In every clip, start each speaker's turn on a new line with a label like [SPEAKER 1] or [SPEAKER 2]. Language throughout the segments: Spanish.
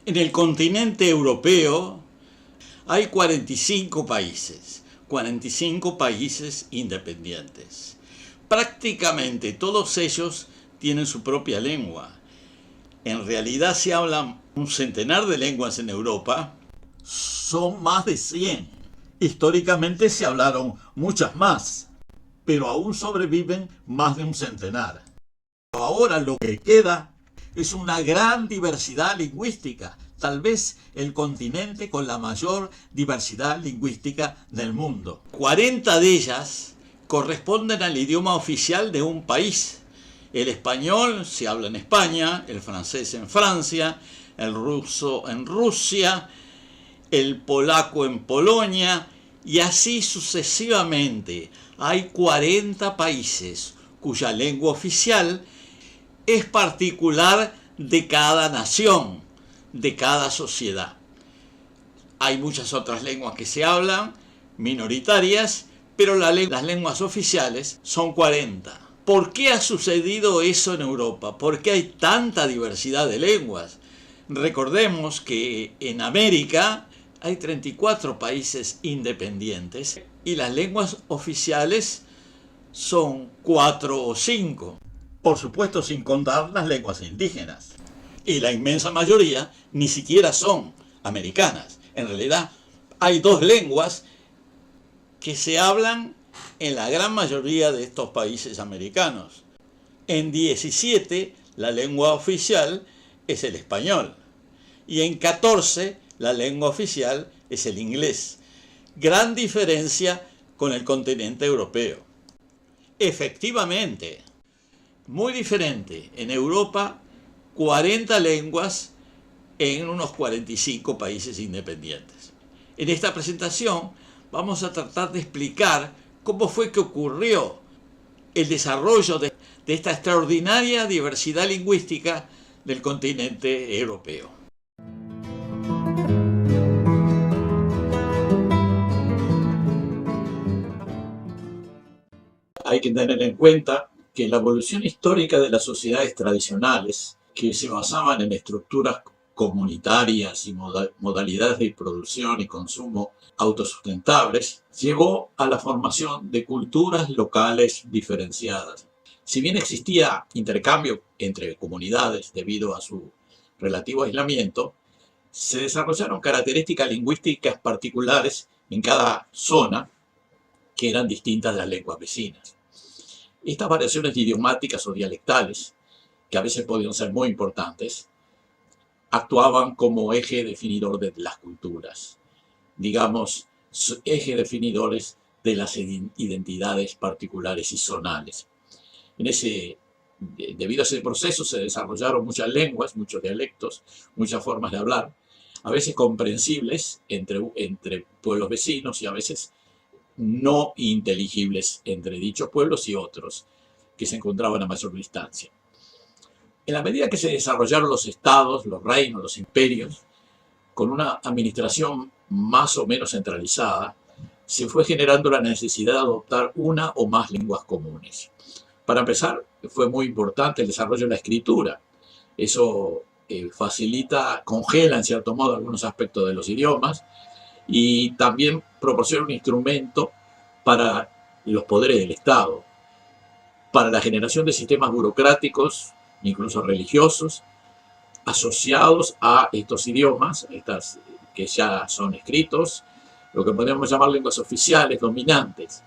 [SPEAKER 1] En el continente europeo hay 45 países independientes. Prácticamente todos ellos tienen su propia lengua. En realidad se hablan un centenar de lenguas en Europa. Son más de 100. Históricamente se hablaron muchas más, pero aún sobreviven más de un centenar. Ahora lo que queda es una gran diversidad lingüística, tal vez el continente con la mayor diversidad lingüística del mundo. 40 de ellas corresponden al idioma oficial de un país. El español se habla en España, el francés en Francia, el ruso en Rusia, el polaco en Polonia y así sucesivamente. Hay 40 países cuya lengua oficial es particular de cada nación, de cada sociedad. Hay muchas otras lenguas que se hablan, minoritarias, pero las lenguas oficiales son 40. ¿Por qué ha sucedido eso en Europa? ¿Por qué hay tanta diversidad de lenguas? Recordemos que en América hay 34 países independientes y las lenguas oficiales son 4 o 5. Por supuesto, sin contar las lenguas indígenas. Y la inmensa mayoría ni siquiera son americanas. En realidad, hay 2 lenguas que se hablan en la gran mayoría de estos países americanos. En 17, la lengua oficial es el español. Y en 14, la lengua oficial es el inglés. Gran diferencia con el continente europeo. Efectivamente, muy diferente. En Europa, 40 lenguas en unos 45 países independientes. En esta presentación vamos a tratar de explicar cómo fue que ocurrió el desarrollo de esta extraordinaria diversidad lingüística del continente europeo. Hay que tener en cuenta que la evolución histórica de las sociedades tradicionales, que se basaban en estructuras comunitarias y modalidades de producción y consumo autosustentables, llevó a la formación de culturas locales diferenciadas. Si bien existía intercambio entre comunidades debido a su relativo aislamiento, se desarrollaron características lingüísticas particulares en cada zona que eran distintas de las lenguas vecinas. Estas variaciones idiomáticas o dialectales, que a veces podían ser muy importantes, actuaban como eje definidor de las culturas, digamos, eje definidores de las identidades particulares y zonales. Debido a ese proceso se desarrollaron muchas lenguas, muchos dialectos, muchas formas de hablar, a veces comprensibles entre pueblos vecinos y a veces no inteligibles entre dichos pueblos y otros que se encontraban a mayor distancia. En la medida que se desarrollaron los estados, los reinos, los imperios, con una administración más o menos centralizada, se fue generando la necesidad de adoptar una o más lenguas comunes. Para empezar, fue muy importante el desarrollo de la escritura. Eso congela en cierto modo algunos aspectos de los idiomas y también proporciona un instrumento para los poderes del Estado, para la generación de sistemas burocráticos, incluso religiosos, asociados a estos idiomas, que ya son escritos, lo que podríamos llamar lenguas oficiales dominantes,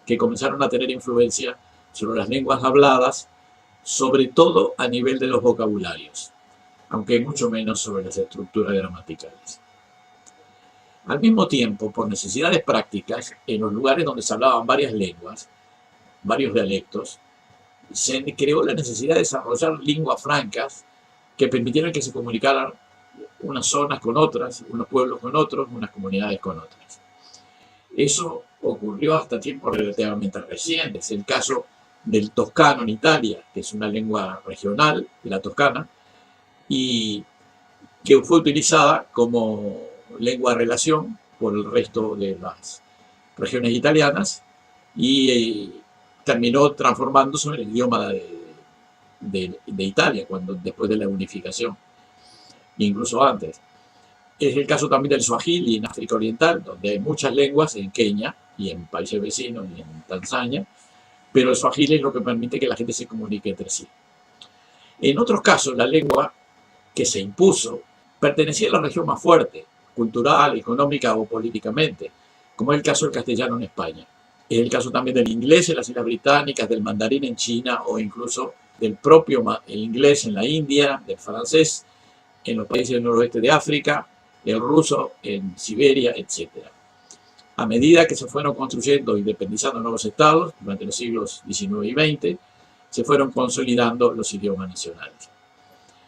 [SPEAKER 1] que comenzaron a tener influencia sobre las lenguas habladas, sobre todo a nivel de los vocabularios, aunque mucho menos sobre las estructuras gramaticales. Al mismo tiempo, por necesidades prácticas, en los lugares donde se hablaban varias lenguas, varios dialectos, se creó la necesidad de desarrollar lenguas francas que permitieran que se comunicaran unas zonas con otras, unos pueblos con otros, unas comunidades con otras. Eso ocurrió hasta tiempos relativamente recientes. El caso del toscano en Italia, que es una lengua regional de la toscana, y que fue utilizada como lengua de relación por el resto de las regiones italianas y terminó transformándose en el idioma de Italia después de la unificación.
[SPEAKER 2] incluso antes. Es el caso también del Swahili en África Oriental, donde hay muchas lenguas en Kenia y en países vecinos y en Tanzania, pero el Swahili es lo que permite que la gente se comunique entre sí. En otros casos, la lengua que se impuso pertenecía a la región más fuerte, cultural, económica o políticamente, como es el caso del castellano en España. Es el caso también del inglés en las Islas Británicas, del mandarín en China o incluso del propio inglés en la India, del francés en los países del noroeste de África, el ruso en Siberia, etc. A medida que se fueron construyendo y independizando nuevos estados durante los siglos XIX y XX, se fueron consolidando los idiomas nacionales.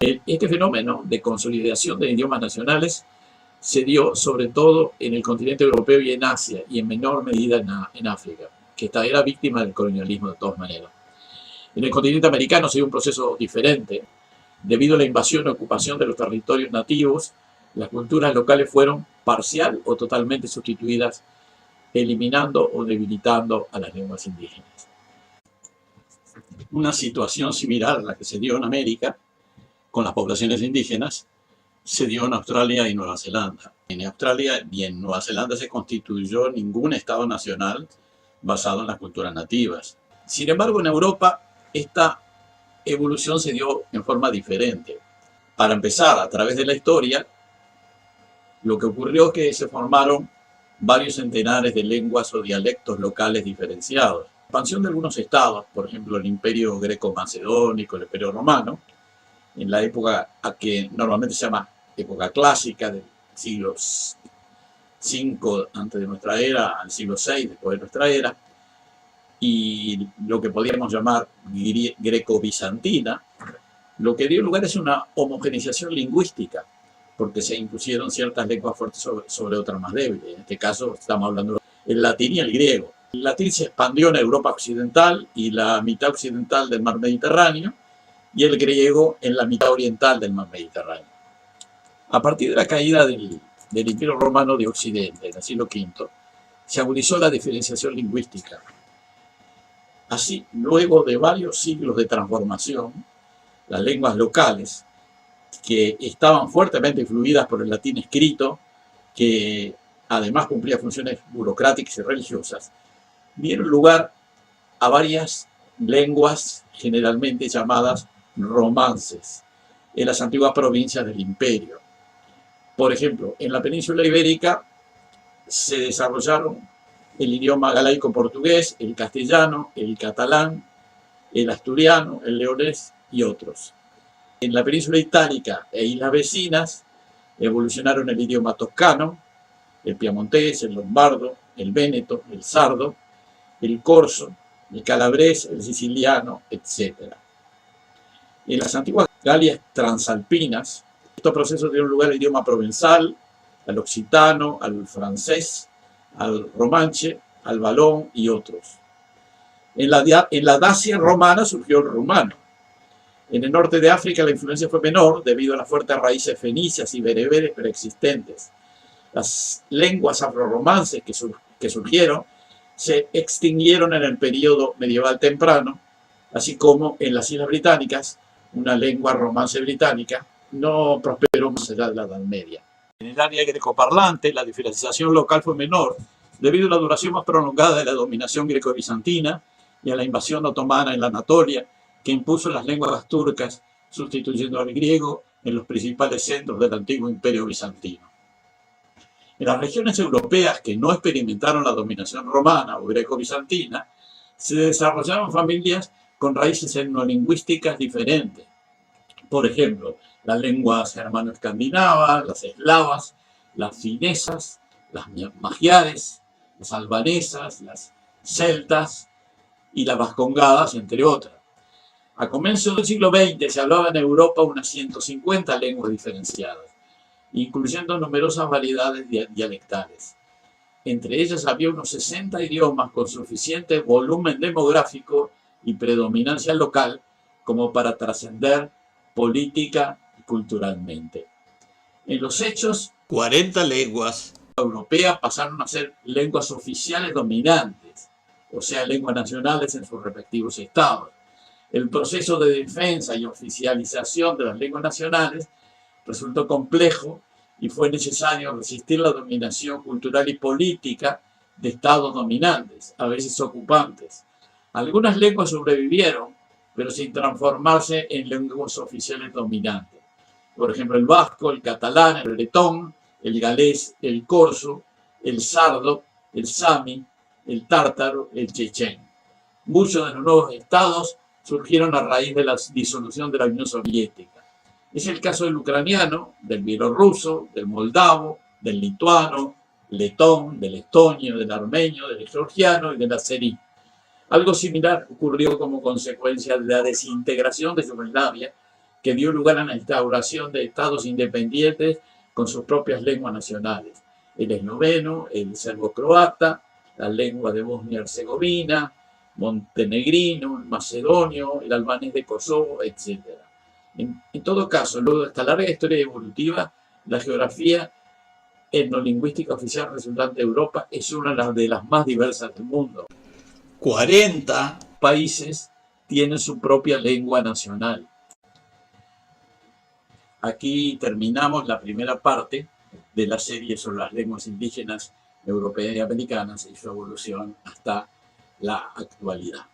[SPEAKER 2] Este fenómeno de consolidación de idiomas nacionales se dio sobre todo en el continente europeo y en Asia, y en menor medida en África, que era víctima del colonialismo de todas maneras. En el continente americano se dio un proceso diferente. Debido a la invasión y ocupación de los territorios nativos, las culturas locales fueron parcial o totalmente sustituidas, eliminando o debilitando a las lenguas indígenas.
[SPEAKER 1] Una situación similar a la que se dio en América con las poblaciones indígenas se dio en Australia y Nueva Zelanda. En Australia y en Nueva Zelanda se constituyó ningún Estado nacional basado en las culturas nativas. Sin embargo, en Europa esta evolución se dio en forma diferente. Para empezar, a través de la historia, lo que ocurrió es que se formaron varios centenares de lenguas o dialectos locales diferenciados. La expansión de algunos estados, por ejemplo el Imperio Greco-Macedónico, el Imperio Romano, en la época a que normalmente se llama época clásica, del siglo V antes de nuestra era al siglo VI después de nuestra era, y lo que podríamos llamar greco-bizantina, lo que dio lugar es una homogeneización lingüística, porque se impusieron ciertas lenguas fuertes sobre otras más débiles. En este caso estamos hablando del latín y el griego. El latín se expandió en Europa occidental y la mitad occidental del mar Mediterráneo, y el griego en la mitad oriental del mar Mediterráneo. A partir de la caída del Imperio Romano de Occidente, en el siglo V, se agudizó la diferenciación lingüística. Así, luego de varios siglos de transformación, las lenguas locales, que estaban fuertemente influidas por el latín escrito, que además cumplía funciones burocráticas y religiosas, dieron lugar a varias lenguas generalmente llamadas romances en las antiguas provincias del imperio. Por ejemplo, en la península ibérica se desarrollaron el idioma galaico-portugués, el castellano, el catalán, el asturiano, el leonés y otros. En la península itálica e islas vecinas evolucionaron el idioma toscano, el piamontés, el lombardo, el véneto, el sardo, el corso, el calabrés, el siciliano, etc. En las antiguas Galias transalpinas, estos procesos dieron lugar al idioma provenzal, al occitano, al francés, al romanche, al valón y otros. En la Dacia romana surgió el rumano. En el norte de África la influencia fue menor debido a las fuertes raíces fenicias y bereberes preexistentes. Las lenguas afroromances que surgieron se extinguieron en el periodo medieval temprano, así como en las Islas Británicas, una lengua romance británica no prosperó más allá de la Edad Media. En el área grecoparlante, la diferenciación local fue menor debido a la duración más prolongada de la dominación greco-bizantina y a la invasión otomana en la Anatolia, que impuso las lenguas turcas, sustituyendo al griego en los principales centros del antiguo imperio bizantino. En las regiones europeas que no experimentaron la dominación romana o greco-bizantina, se desarrollaron familias con raíces etnolingüísticas diferentes. Por ejemplo, las lenguas germano-escandinavas, las eslavas, las finesas, las magiares, las albanesas, las celtas y las vascongadas, entre otras. A comienzos del siglo XX se hablaba en Europa unas 150 lenguas diferenciadas, incluyendo numerosas variedades dialectales. Entre ellas había unos 60 idiomas con suficiente volumen demográfico y predominancia local como para trascender política y culturalmente. En los hechos, 40 lenguas
[SPEAKER 2] europeas pasaron a ser lenguas oficiales dominantes, o sea, lenguas nacionales en sus respectivos estados. El proceso de defensa y oficialización de las lenguas nacionales resultó complejo y fue necesario resistir la dominación cultural y política de estados dominantes, a veces ocupantes. Algunas lenguas sobrevivieron, pero sin transformarse en lenguas oficiales dominantes. Por ejemplo, el vasco, el catalán, el bretón, el galés, el corso, el sardo, el sami, el tártaro, el chechén. Muchos de los nuevos estados surgieron a raíz de la disolución de la Unión Soviética. Es el caso del ucraniano, del bielorruso, del moldavo, del lituano, letón, del estonio, del armenio, del georgiano y del azerí. Algo similar ocurrió como consecuencia de la desintegración de Yugoslavia, que dio lugar a la instauración de estados independientes con sus propias lenguas nacionales. El esloveno, el serbo-croata, la lengua de Bosnia-Herzegovina, montenegrino, el macedonio, el albanés de Kosovo, etc. En todo caso, luego de esta larga historia evolutiva, la geografía etnolingüística oficial resultante de Europa es una de las más diversas del mundo.
[SPEAKER 1] 40
[SPEAKER 2] países tienen su propia lengua nacional.
[SPEAKER 1] Aquí terminamos la primera parte de la serie sobre las lenguas indígenas europeas y americanas y su evolución hasta la actualidad.